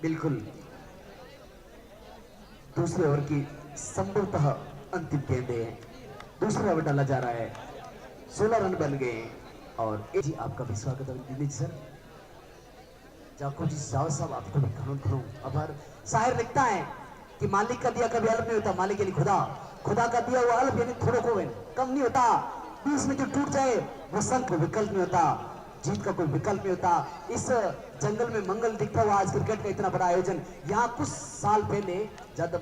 बिल्कुल दूसरे ओवर की संभवतः अंतिम गेंद है। दूसरा ओवर डाला जा रहा है, 16 रन बन गए। और जी आपका भी स्वागत है दिनेश सर। जाको जी साहब आपको भी खनूं आभार। शायर लिखता है कि मालिक का दिया कभी अल्प नहीं होता, मालिक यानी खुदा, खुदा का दिया हुआ अल्प यानी थोड़ा को कम नहीं होता। बीच में जो टूट जाए वो संग को विकल्प नहीं होता, जीत का कोई विकल्प नहीं होता। इस जंगल में मंगल दिखता हुआ आज क्रिकेट का इतना बड़ा आयोजन। यहाँ कुछ साल पहले जब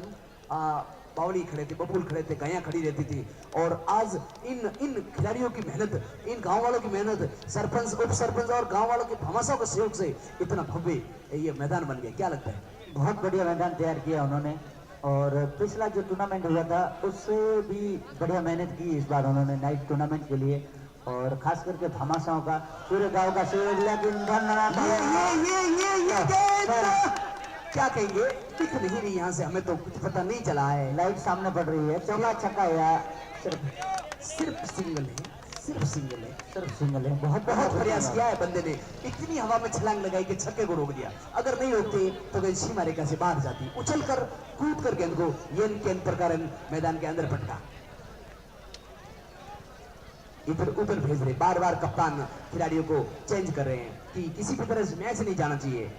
बावली खड़े थे, बबूल खड़े थे, गायां खड़ी रहती थी, और आज इन खिलाड़ियों की मेहनत, इन गांव वालों की मेहनत, सरपंच, उप सरपंच और गांव वालों के भमासों के सहयोग से इतना भव्य ये मैदान बन गया। क्या लगता है? बहुत बढ़िया मैदान तैयार किया उन्होंने, और पिछला जो टूर्नामेंट हुआ था उससे भी बढ़िया मेहनत की इस बार उन्होंने नाइट टूर्नामेंट के लिए, और खास करके भमासाओं का, पूरे गांव का सहयोग। लेकिन क्या कहेंगे, दिख नहीं रही यहाँ से, हमें तो कुछ पता नहीं चला है। लाइट सामने पड़ रही है, चौका छक्का या सिर्फ सिंगल है, सिर्फ सिंगल है, सिर्फ सिंगल है। बहुत प्रयास किया है बंदे ने, इतनी हवा में छलांग लगाई कि छक्के को रोक दिया। अगर नहीं होते तो गेंद सीमा रेखा से बाहर जाती। उछल कर कूद कर गेंद को येन प्रकार मैदान के अंदर पटका, इधर उधर भेज रहे। बार बार कप्तान खिलाड़ियों को चेंज कर रहे हैं कि किसी भी तरह से मैच नहीं जाना चाहिए।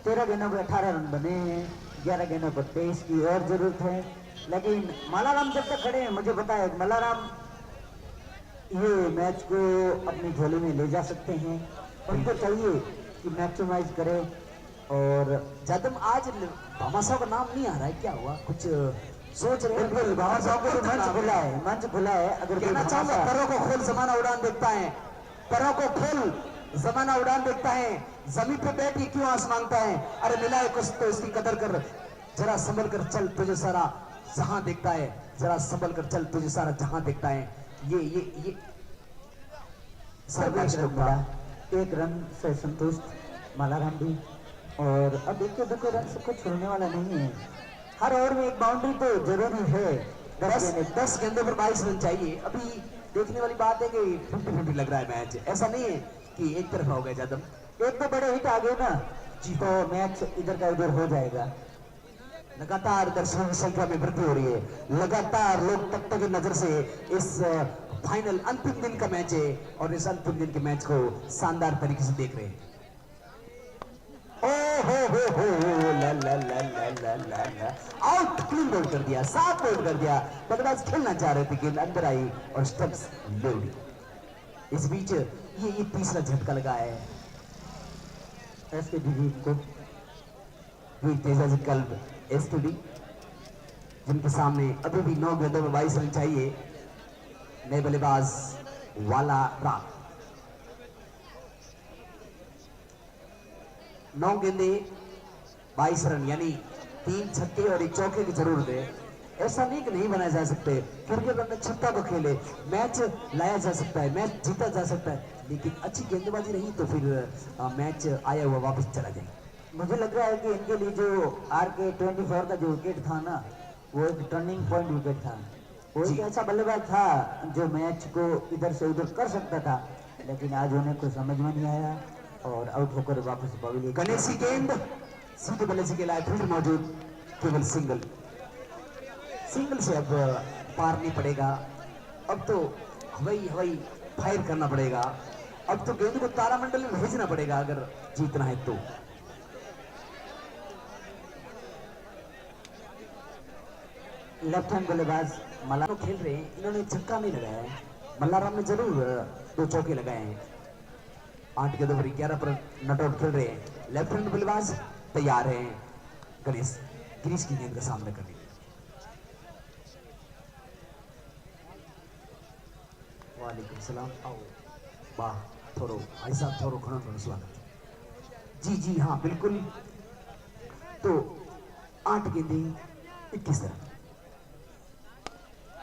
13 गेंदों पर 18 रन बने हैं, 11 गेंदों पर 23 की और जरूरत है। लेकिन मलाराम जब तक खड़े हैं, मुझे पता है मलाराम ये मैच को अपनी झोली में ले जा सकते हैं। उनको चाहिए कि मैक्सिमाइज करें। और जादम आज भमासाओं का नाम नहीं आ रहा है, क्या हुआ? कुछ सोच रहे हैं? बिल्कुल भमासाओं को तो मंच खुला है, मंच खुला है। अगर कहना चाहूंगा, पैरों को खोल जमाना उड़ान देखता है, पैरों को खोल जमाना उड़ान देखता है। जमीन पे बैठ के क्यों आस मांगता है? अरे मिला है कुछ तो इसकी कदर कर, जरा संभल कर चल तुझे सारा जहां देखता है, जरा संभल कर चल तुझे सारा जहां देखता है। ये एक रन से संतुष्ट मलाराम भी। और अब एक दुखे रन से कुछ छोड़ने वाला नहीं है, हर ओवर में एक बाउंड्री तो जरूरी है। 10 गेंदों पर 22 रन चाहिए। अभी देखने वाली बात है कि 50-50 लग रहा है मैच, ऐसा नहीं है कि एक तरफा हो गया। जादम एक तो बड़े हिट आ गए ना जी, तो मैच इधर का इधर हो जाएगा। लगातार दर्शकों की संख्या में वृद्धि हो रही है, लगातार लोग तक तक नजर से इस फाइनल अंतिम दिन का मैच है, और इस अंतिम दिन के मैच को शानदार तरीके से देख रहे हैं। आउट, क्लीन बॉल कर दिया, 7 बॉल कर दिया। बल्लेबाज खेलना चाह रहे थे, गेंद अंदर आई और स्टंप्स ले उड़ी। इस बीच ये तीसरा झटका लगा है एसकेडी को, तेजाजी कल्ब एसकेडी, जिनके सामने अभी भी 9 गेंदों में 22 रन चाहिए। नए बल्लेबाज वाला राग, 9 गेंदे 22 रन, यानी 3 छक्के और 1 चौके की जरूरत है। ऐसा नहीं कि नहीं बनाए जा सकते, क्रिकेट में छक्का को खेले मैच लाया जा सकता है, मैच जीता जा सकता है, लेकिन अच्छी गेंदबाजी रही तो फिर मैच आया हुआ वापस चला जाए। मुझे लग रहा है कि इनके लिए जो RK24 का जो विकेट था ना, वो एक टर्निंग पॉइंट विकेट था। वो एक ऐसा बल्लेबाज था जो मैच को इधर से उधर कर सकता था, लेकिन आज उन्हें कुछ समझ में नहीं आया और आउट होकर वापस पवेलियन। गणेश की गेंद सीधे बल्लेबाजी के लिए फील्ड मौजूद, केवल सिंगल से अब पार नहीं पड़ेगा। अब तो हवाई फायर करना पड़ेगा। अब तो गेंद को तारामंडल में भेजना पड़ेगा अगर जीतना है तो। लेफ्ट हैंड बल्लेबाज मल्लाराम खेल रहे हैं, इन्होंने छक्का नहीं लगाया है। मल्लाराम ने जरूर 2 चौके लगाए हैं। 8 गेंदों पर 11 पर नॉट आउट खेल रहे हैं। लेफ्ट हैंड बल्लेबाज तैयार हैं गणेश गिरीश की गेंद का सामना करने। वालेकुम सलाम। आओ वाह, थोरो भाई साहब, थोरो घणो स्वागत। जी हाँ बिल्कुल। तो 8 गेंदे 21 रन।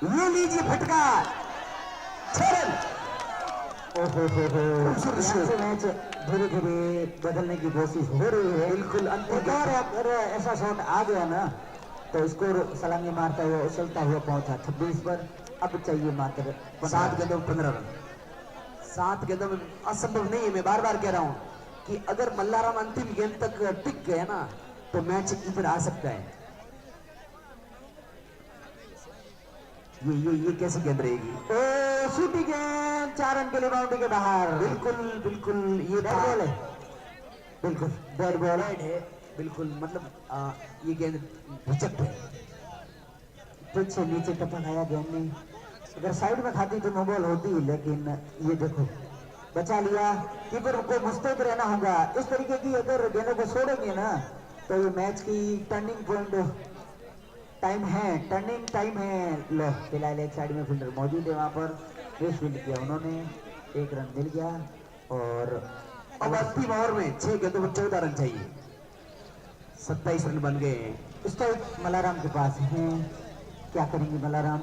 ये लीजिए फटका, 6 रन। खूबसूरत यहाँ से मैच धीरे धीरे बदलने की कोशिश हो रही है। बिल्कुल अंतिम एक और अगर ऐसा शॉट आ गया ना तो स्कोर सलामी मारता हुआ उछलता हुआ पहुंचा 26 पर। अब चाहिए मात्र 7 गेंदों में 15 रन। 7 गेंदों में असंभव नहीं है। मैं बार बार कह रहा हूं कि अगर मल्लाराम अंतिम गेंद तक टिक गया ना तो मैच इधर आ सकता है। ये कैसी गेंद रहेगी? ओ शूटिंग गेंद 4 रन के लिए बाउंड्री के बाहर। बिल्कुल बिल्कुल ये डेड बॉल है, बिल्कुल डेड बॉल है। बिल्कुल मतलब ये गेंद रिजेक्ट है। पिच से नीचे टपक आया गेंद ने। अगर साइड में खाती तो नो बॉल होती, लेकिन ये देखो बचा लिया। कीपर को मुस्तैद रहना होगा। इस तरीके की अगर गेंदों को छोड़ेंगे ना तो ये मैच की टर्निंग पॉइंट टाइम है, टर्निंग टाइम है। लो फिलहाल एक साइड में फील्डर मौजूद है, वहां पर रेस फील्ड किया उन्होंने, 1 रन मिल गया। और अब अंतिम ओवर में 6 गेंदों पर 14 रन चाहिए। 27 रन बन गए। स्ट्राइक मलाराम के पास है। क्या करेंगे मलाराम?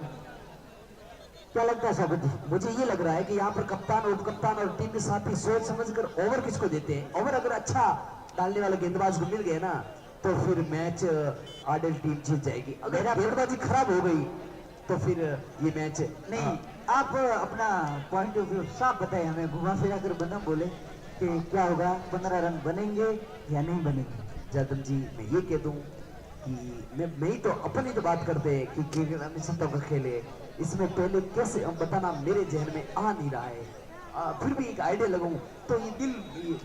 क्या लगता है साबित जी? मुझे ये लग रहा है कि यहाँ पर कप्तान और कप्तान और टीम के साथी सोच समझकर ओवर किसको देते हैं। ओवर अगर अच्छा डालने वाले गेंदबाज को मिल गया ना तो फिर मैच आर्डल टीम जीत जाएगी। अगर गेंदबाजी खराब हो गई तो फिर ये मैच नहीं। आप अपना पॉइंट ऑफ व्यू साफ बताएं हमें, घुमा फिरा कर बनम बोले कि क्या होगा, 15 रन बनेंगे या नहीं बनेंगे? जादव जी मैं ये कह दूं कि मैं ही तो अपनी तो बात करते हैं कि क्रिकेट अनिश्चितता का खेल है। इसमें पहले कैसे हम बताना मेरे जहन में आ नहीं रहा है। फिर भी एक आइडिया लगाऊं तो ये दिल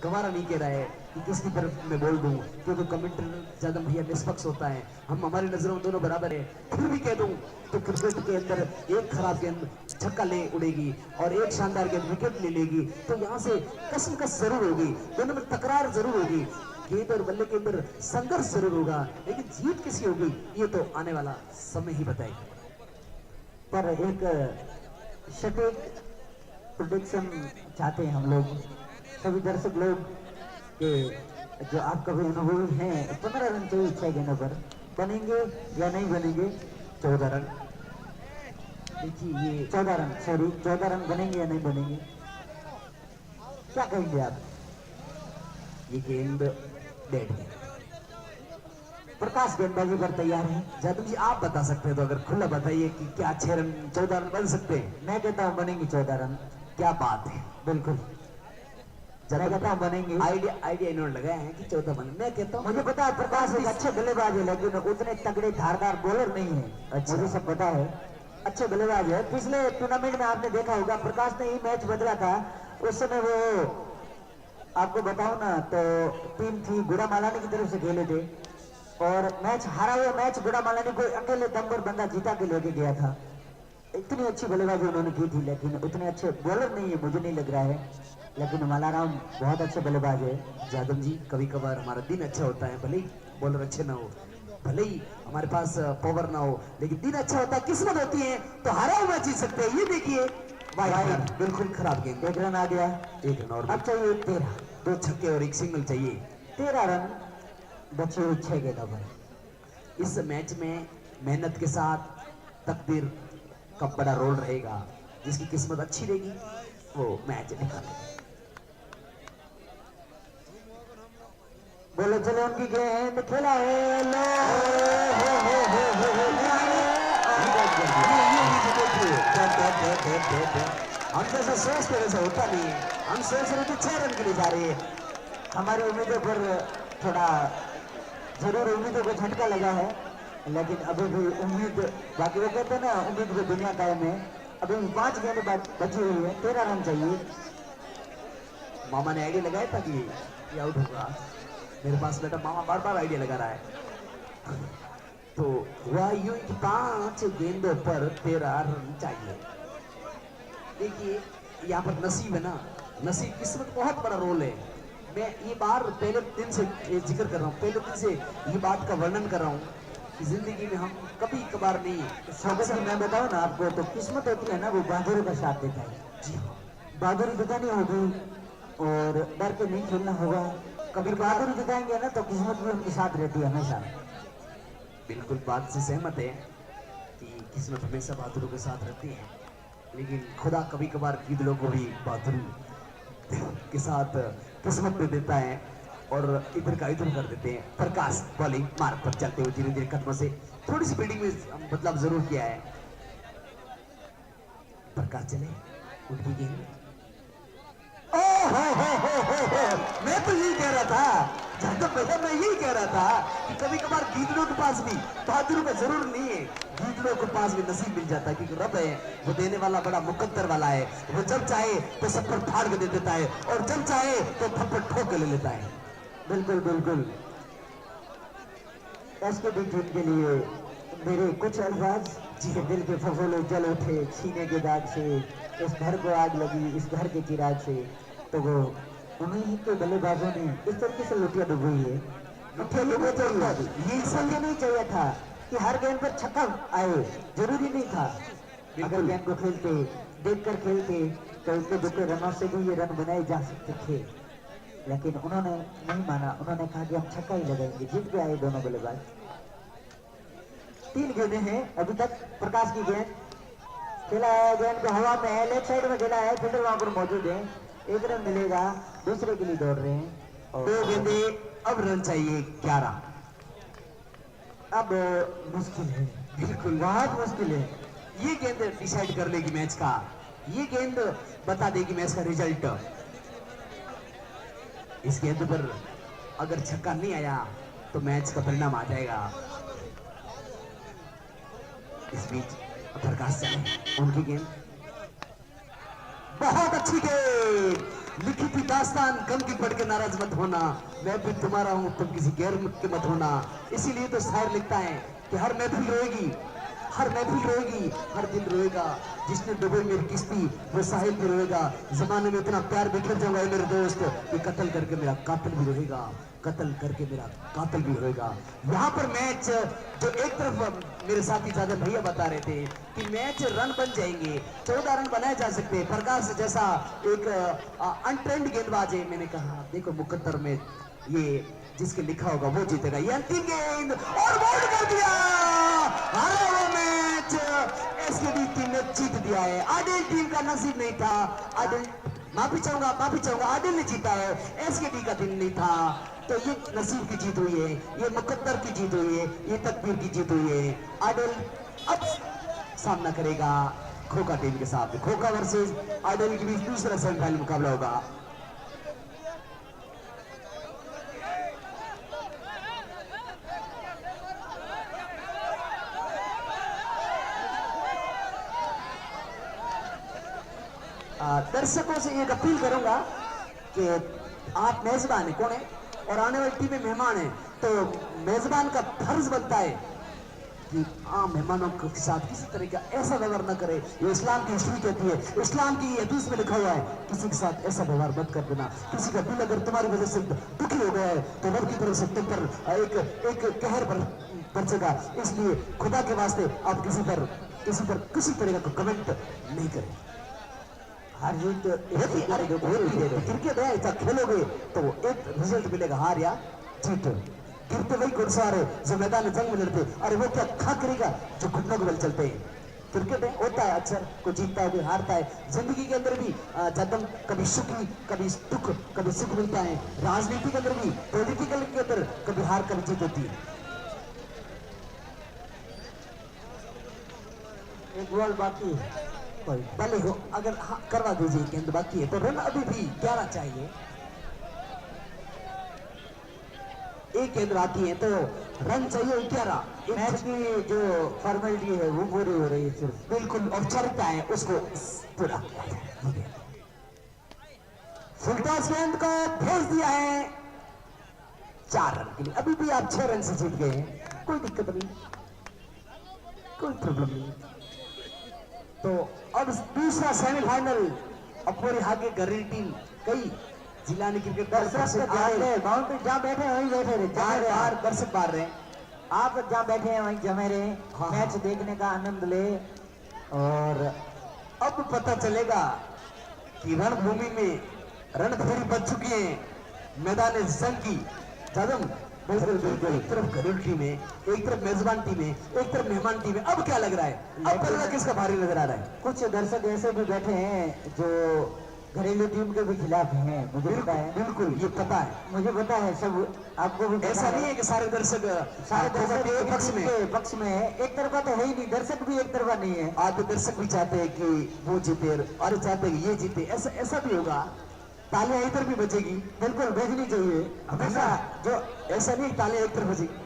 गंवारा नहीं कह रहा है कि किसकी तरफ मैं बोल दूं, क्योंकि कमेंटर ज्यादा भैया निष्पक्ष होता है। हम हमारी नजरों में दोनों बराबर है। फिर भी कह दूं तो क्रिकेट के अंदर एक खराब गेंद छक्का ले उड़ेगी और एक शानदार गेंद विकेट ले लेगी तो यहाँ से कसमकस जरूर होगी, दोनों में तकरार जरूर होगी, गेंद और बल्ले के अंदर संघर्ष जरूर होगा, लेकिन जीत किसी होगी ये तो आने वाला समय ही बताएगा। पर एक सटीक प्रोडिक्शन चाहते हैं हम लोग, सभी दर्शक लोग, कि जो आप कभी अनुभवी हैं 15 रन चाहिए 6 गेंदों पर, बनेंगे या नहीं बनेंगे? 14 रन। देखिए ये 14 रन, सॉरी 14 रन बनेंगे या नहीं बनेंगे? क्या कहेंगे आप? ये गेंद डेड है। प्रकाश गेंदबाजी पर तैयार है। जादव जी आप बता सकते हैं तो अगर खुला बताइए कि क्या 6 रन 14 रन बन सकते हैं? मैं कहता हूँ बनेंगे 14 रन। क्या बात है, बिल्कुल मैं कहता हूँ बनेंगे। आइडिया इन्होंने लगाया है कि 14 बन। मैं कहता हूँ मुझे पता है प्रकाश एक अच्छे बल्लेबाज है, लेकिन उतने तगड़े धारदार बॉलर नहीं है। अच्छा। मुझे सब पता है, अच्छे बल्लेबाज है। पिछले टूर्नामेंट में आपने देखा होगा प्रकाश ने ही मैच बदला था। उस समय वो आपको बताऊं ना तो टीम थी गुड़ा मालानी की तरफ से खेले थे और मैच हारा हुआ मैच गुड़ा मालानी को अकेले दम पर बंदा जीता के लेके गया था। इतनी अच्छी बल्लेबाजी उन्होंने की थी, लेकिन उतने अच्छे बॉलर नहीं है मुझे नहीं लग रहा है। लेकिन मलाराम बहुत अच्छे बल्लेबाज है। जादव जी कभी कभार हमारा दिन अच्छा होता है, भले ही बॉलर अच्छे ना हो, भले ही हमारे पास पावर ना हो, लेकिन दिन अच्छा होता है, किस्मत होती है तो हारा हुआ जीत सकते हैं। ये देखिए बिल्कुल खराब गेंद। 1 रन आ गया। 1 रन और अब चाहिए 13, 2 छक्के और 1 सिंगल चाहिए। 13 रन बचे हुए 6 गेंदों पर। इस मैच में मेहनत के साथ तकदीर का बड़ा रोल रहेगा। जिसकी किस्मत अच्छी रहेगी वो मैच निकालेगा। बोलो चलो उनकी गेंद खेला है लो हम जैसा सोचते वैसा होता नहीं है। हम सोच रहे थे 6 रन के लिए जा रहे हैं। हमारी उम्मीदों पर थोड़ा जरूर उम्मीदों को झटका लगा है, लेकिन अभी भी उम्मीद बाकी। वो कहते हैं ना उम्मीद को दुनिया कायम है। अभी 5 गेंद बची हुई है, 13 रन चाहिए। मामा ने आइडिया लगाया था कि ये आउट होगा। मेरे पास बेटा मामा बार बार आइडिया लगा रहा है। तो हुआ यूं कि 5 गेंदों पर 13 रन चाहिए। देखिए यहाँ पर नसीब है ना, नसीब किस्मत बहुत बड़ा रोल है। मैं ये बार पहले दिन से जिक्र कर रहा हूँ, पहले दिन से ये बात का वर्णन कर रहा हूँ कि जिंदगी में हम कभी कभार नहीं। स्वागत मैं बताऊँ ना आपको, तो किस्मत होती है ना वो बहादुरी का साथ देता है। जी हाँ, बहादुरी दिखानी होगी और डर के नहीं खेलना होगा। कभी बहादुरी दिखाएंगे ना तो किस्मत भी उनके साथ रहती है हमेशा। बिल्कुल बात से सहमत है कि किस्मत हमेशा बहादुरों के साथ रहती है। लेकिन खुदा कभी कभार गीदड़ों को भी बहादुरी के साथ किस्मत में देता है और इधर का इधर कर देते हैं। प्रकाश बॉलिंग मार्ग पर चलते हुए धीरे धीरे कदमों से थोड़ी सी फील्डिंग में बदलाव जरूर किया है। प्रकाश चले उनकी गेंद, मैं तो यही कह रहा था, जहां तक पहले मैं यही कह रहा था कि कभी कभार गीदड़ों के पास भी बहादुरों का जरूर नहीं है, गीदड़ों के पास भी नसीब मिल जाता है, क्योंकि रब है वो देने वाला बड़ा मुकद्दर वाला है। वो जब चाहे तो सब पर फाड़ के दे देता है और जब चाहे तो थप्पड़ ठोक के ले लेता है। बिल्कुल बिल्कुल। एसकेडी टीम के लिए मेरे कुछ अल्फाज जिसे दिल के फफोले जल उठे सीने के दाग से, इस घर को आग लगी इस घर के चिराग से, तो वो उन्हीं के बल्लेबाजों ने इस तरीके से लुटिया डुबोई है। ये समझ नहीं चाहिए था कि हर गेंद पर छक्का आए, जरूरी नहीं था। अगर गेंद को खेलते देखकर खेलते तो उनके दुखे रनों से भी ये रन बनाए जा सकते थे, लेकिन उन्होंने नहीं माना। उन्होंने कहा कि हम छक्का ही लगाएंगे। जीत के आए दोनों बल्लेबाज। 3 गेंदें हैं अभी तक। प्रकाश की गेंद खेला है, गेंद को हवा में है, लेफ्ट साइड में खेला है, फील्डर वहां पर मौजूद है। 1 रन मिलेगा, दूसरे के लिए दौड़ रहे हैं। और 2 गेंदें, अब रन चाहिए 11। अब मुश्किल है, बिल्कुल बहुत मुश्किल है। ये गेंद डिसाइड कर लेगी मैच का, ये गेंद बता देगी मैच का रिजल्ट। इस गेंद पर अगर छक्का नहीं आया तो मैच का परिणाम आ जाएगा। इस बीच प्रकाश चले उनकी गेंद, बहुत अच्छी गेंद। लिखी थी दास्तान गम की पढ़ के नाराज मत होना, मैं भी तुम्हारा हूं तुम किसी गैर के मत होना। इसीलिए तो शायर लिखता है कि हर महफिल रोएगी, हर महफिल रोएगी, हर दिल रोएगा। जिसने डुबोई मेरी किश्ती वो साहिल भी रोएगा। जमाने में इतना प्यार बिखर जाऊंगा मेरे दोस्त कि कत्ल करके मेरा कातिल भी रोएगा, कत्ल करके मेरा कातिल भी होएगा। यहाँ पर मैच जो एक तरफ मेरे साथी साधन भैया बता रहे थे कि मैच रन बन जाएंगे, 14 रन बनाए जा सकते हैं। प्रकाश जैसा एक अनट्रेंड गेंदबाज है, मैंने कहा देखो मुकद्दर में ये जिसके लिखा होगा वो जीतेगा। ये अंतिम गेंद और बोल्ड कर दिया, हारा वो मैच एसकेडी टीम ने जीत दिया है। आदिल टीम का नसीब नहीं था, आदिल माफी चाहूंगा आदिल ने जीता है, एसकेडी का दिन नहीं था। तो ये नसीब की जीत हुई है, ये मुकद्दर की जीत हुई है, ये तकदीर की जीत हुई है। आदिल अब सामना करेगा खोखा टीम के साथ। खोखा वर्सेस आदिल के बीच दूसरा सेमीफाइनल मुकाबला होगा। दर्शकों से एक अपील करूंगा कि आप मेजबान है, कौन है और आने वाली टीम में मेहमान है, तो मेजबान का फर्ज बनता है कि आम मेहमानों के साथ किसी तरह का ऐसा व्यवहार न करे। ये इस्लाम की हिस्ट्री कहती है, इस्लाम की हदीस में लिखा हुआ है किसी के साथ ऐसा व्यवहार मत कर देना। किसी का दिल अगर तुम्हारी वजह से दुखी हो गया है तो रब की तरफ से तुम पर एक कहर बरसेगा। इसलिए खुदा के वास्ते आप किसी तरह का कमेंट नहीं करें। हार जीत क्रिकेट है, ऐसा खेलोगे तो एक रिजल्ट मिलेगा, हार या जीत। गिरते वही घुड़सवार है जो मैदान जंग में लड़ते, अरे वो क्या खा करेगा जो घुटनों के बल चलते हैं। क्रिकेट है, होता है अक्सर, कोई जीतता है कोई हारता है। जिंदगी के अंदर भी जन्म कभी सुख कभी दुख कभी सुख मिलता है। राजनीति के अंदर भी, पॉलिटिकल के अंदर कभी हार कभी जीत होती है। एक बॉल बाकी है, भले हो अगर करवा दीजिए, गेंद बाकी है तो रन अभी भी 11 चाहिए। एक गेंद आती है तो रन चाहिए 11। मैच की जो फॉर्मेलिटी है वो पूरी हो रही है सिर्फ। बिल्कुल औपचारिकता है, उसको पूरा किया जाए। फुलटॉस गेंद को भेज दिया है 4 रन के लिए। अभी भी आप 6 रन से जीत गए हैं, कोई दिक्कत नहीं, कोई प्रॉब्लम नहीं। तो अब दूसरा सेमीफाइनल अपनी आगे घरेलू टीम कई जिलानी क्रिकेट बाउंड्री जहाँ बैठे हैं वहीं बैठे रहे, बाहर दर्शक बाहर रहे। आप जहाँ बैठे हैं वहीं जमे रहे, मैच देखने का आनंद ले। और अब पता चलेगा कि रणभूमि में रणभेरी बच चुकी है मैदान जंग की। जदम बिल्कुल बिल्कुल। एक तरफ घरेलू टीम है, एक तरफ मेजबान टीम है, एक तरफ मेहमान टीम है। अब क्या लग रहा है, अब पलड़ा किसका भारी नजर आ रहा है? कुछ दर्शक ऐसे भी बैठे हैं जो घरेलू टीम के भी खिलाफ हैं, मुझे पता है। बिल्कुल ये पता है, मुझे पता है, सब आपको भी पता ऐसा नहीं है कि सारे दर्शक सारे खोखा दर्शक टीम के एक पक्ष टीम में। के पक्ष में है, एक तरफा तो है ही नहीं, दर्शक भी एक तरफा नहीं है। आज तो दर्शक भी चाहते हैं कि वो जीते और चाहते हैं कि ये जीते, ऐसा ऐसा भी होगा। तालियां इधर भी बजेगी, बिल्कुल भेजनी चाहिए हमेशा। जो ऐसा नहीं तालियां एक तरफ बजेगी।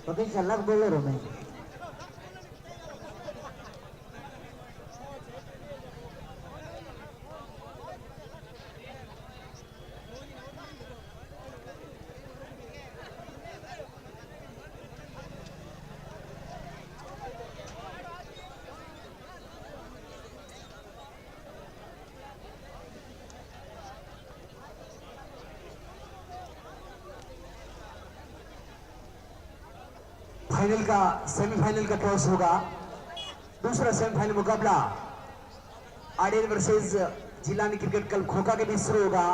Potencia lap bolero में फाइनल का सेमीफाइनल का टॉस होगा। दूसरा सेमीफाइनल मुकाबला आडेर वर्सेस जिलानी क्रिकेट क्लब खोखा के बीच शुरू होगा।